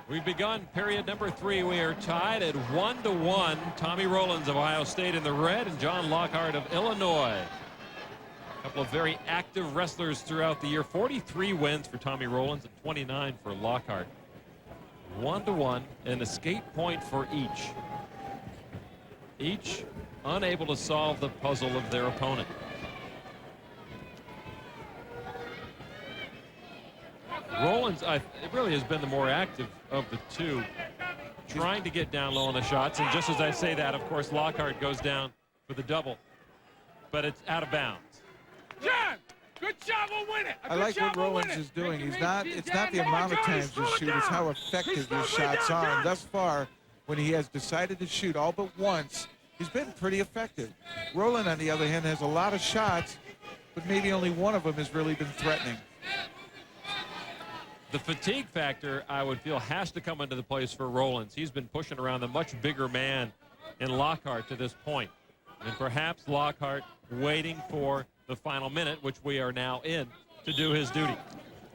We've begun period number 3. We are tied at 1-1. Tommy Rowlands of Ohio State in the red and John Lockhart of Illinois. A couple of very active wrestlers throughout the year. 43 wins for Tommy Rowlands and 29 for Lockhart. 1-1, an escape point for each. Each unable to solve the puzzle of their opponent. Rowlands, it really has been the more active of the two, trying to get down low on the shots. And just as I say that, of course, Lockhart goes down for the double, but it's out of bounds. John, good job on winning. I like what Rowlands is doing. It's not the amount of times you shoot, it's how effective your shots are. And thus far, when he has decided to shoot all but once, he's been pretty effective. Rowland, on the other hand, has a lot of shots, but maybe only one of them has really been threatening. The fatigue factor, I would feel, has to come into the place for Rowlands. He's been pushing around the much bigger man in Lockhart to this point. And perhaps Lockhart waiting for the final minute, which we are now in, to do his duty.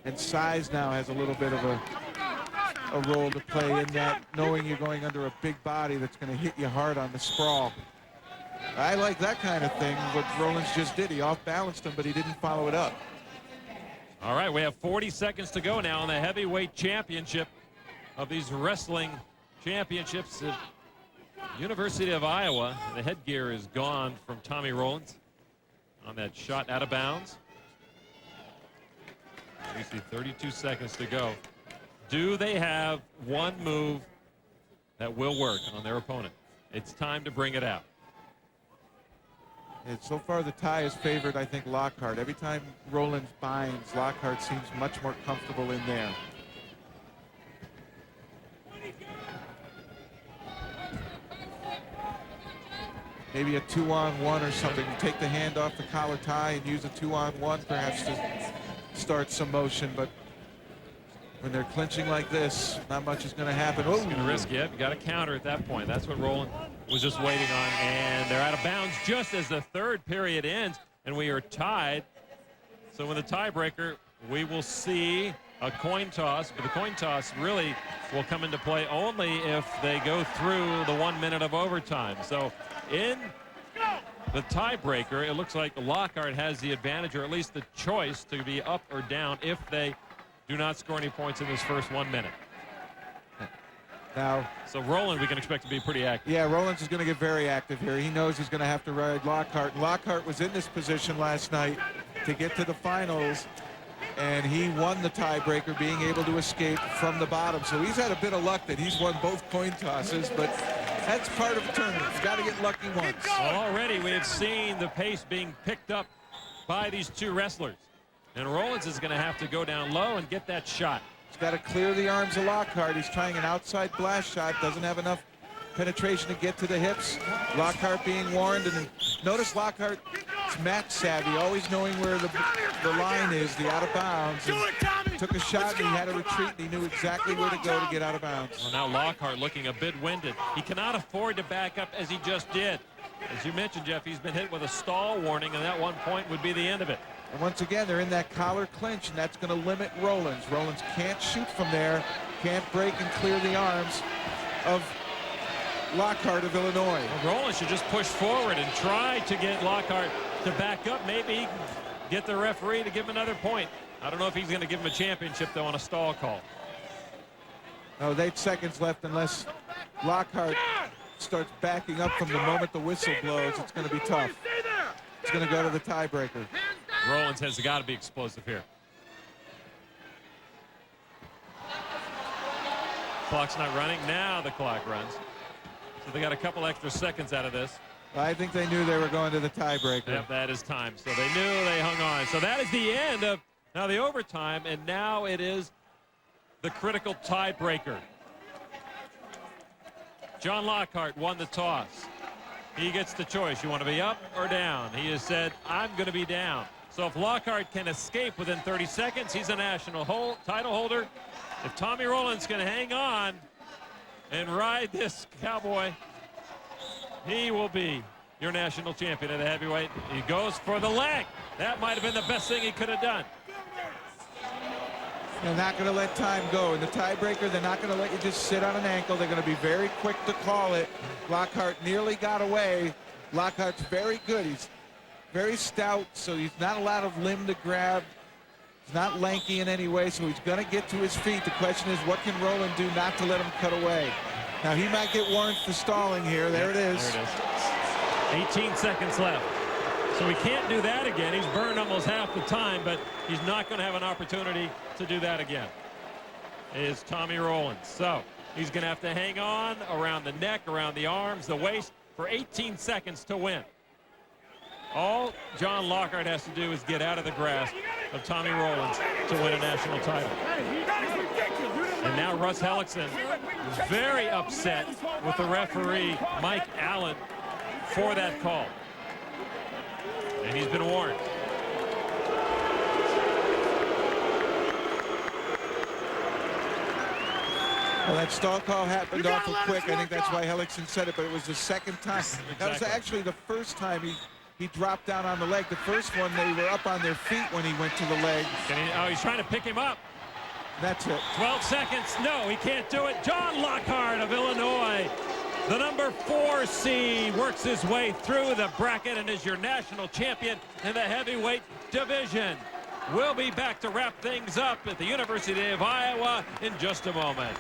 And size now has a little bit of a role to play in that, knowing you're going under a big body that's going to hit you hard on the sprawl. I like that kind of thing, what Rowlands just did. He off-balanced him, but he didn't follow it up. All right, we have 40 seconds to go now in the heavyweight championship of these wrestling championships at University of Iowa. The headgear is gone from Tommy Rowlands on that shot out of bounds. We see 32 seconds to go. Do they have one move that will work on their opponent? It's time to bring it out. And so far, the tie has favored, I think, Lockhart. Every time Rowlands binds, Lockhart seems much more comfortable in there. Maybe a 2-on-1 or something. You take the hand off the collar tie and use a 2-on-1 perhaps to start some motion. But when they're clinching like this, not much is going to happen. It's going to risk it. You got to counter at that point. That's what Rowland was just waiting on, and they're out of bounds just as the third period ends, and we are tied. So in the tiebreaker, we will see a coin toss, but the coin toss really will come into play only if they go through the 1 minute of overtime. So in the tiebreaker, it looks like Lockhart has the advantage, or at least the choice to be up or down if they do not score any points in this first 1 minute. Now, so Rowland, we can expect to be pretty active. Yeah, Rowlands is going to get very active here. He knows he's going to have to ride Lockhart. Lockhart was in this position last night to get to the finals, and he won the tiebreaker, being able to escape from the bottom. So he's had a bit of luck that he's won both coin tosses, but that's part of the tournament. He's got to get lucky once. Well, already we have seen the pace being picked up by these two wrestlers. And Rowlands is going to have to go down low and get that shot. He's got to clear the arms of Lockhart. He's trying an outside blast shot. Doesn't have enough penetration to get to the hips. Lockhart being warned. And notice Lockhart is match savvy, always knowing where the line is, the out of bounds. And took a shot and he had to retreat, and he knew exactly where to go to get out of bounds. Well, now Lockhart looking a bit winded. He cannot afford to back up as he just did. As you mentioned, Jeff, he's been hit with a stall warning, and that 1 point would be the end of it. And once again, they're in that collar clinch, and that's going to limit Rowlands. Rowlands can't shoot from there, can't break and clear the arms of Lockhart of Illinois. Well, Rowlands should just push forward and try to get Lockhart to back up. Maybe he can get the referee to give him another point. I don't know if he's going to give him a championship, though, on a stall call. No, 8 seconds left unless Lockhart starts backing up from the moment the whistle blows. It's going to be tough. It's going to go to the tiebreaker. Rowlands has got to be explosive here. Clock's not running. Now the clock runs. So they got a couple extra seconds out of this. I think they knew they were going to the tiebreaker. Yep, that is time. So they knew, they hung on. So that is the end of now the overtime, and now it is the critical tiebreaker. John Lockhart won the toss. He gets the choice. You want to be up or down? He has said, I'm going to be down. So if Lockhart can escape within 30 seconds, he's a national title holder. If Tommy Rowlands can hang on and ride this cowboy, he will be your national champion at the heavyweight. He goes for the leg. That might have been the best thing he could have done. They're not going to let time go. In the tiebreaker, they're not going to let you just sit on an ankle. They're going to be very quick to call it. Lockhart nearly got away. Lockhart's very good. He's very stout, so he's not a lot of limb to grab. He's not lanky in any way, so he's going to get to his feet. The question is, what can Rowland do not to let him cut away? Now, he might get warrants for stalling here. There it is. There it is. 18 seconds left. So he can't do that again. He's burned almost half the time, but he's not going to have an opportunity to do that again. Is Tommy Rowlands. So he's going to have to hang on around the neck, around the arms, the waist for 18 seconds to win. All John Lockhart has to do is get out of the grasp of Tommy Rowlands to win a national title. And now Russ Hellickson very upset with the referee, Mike Allen, for that call. And he's been warned. Well, that stall call happened awful quick. I think that's why Hellickson said it, but it was the second time. Exactly. That was actually the first time he dropped down on the leg. The first one, they were up on their feet when he went to the leg. Oh, he's trying to pick him up. That's it. 12 seconds. No, he can't do it. John Lockhart of Illinois, the number 4 seed, works his way through the bracket and is your national champion in the heavyweight division. We'll be back to wrap things up at the University of Iowa in just a moment.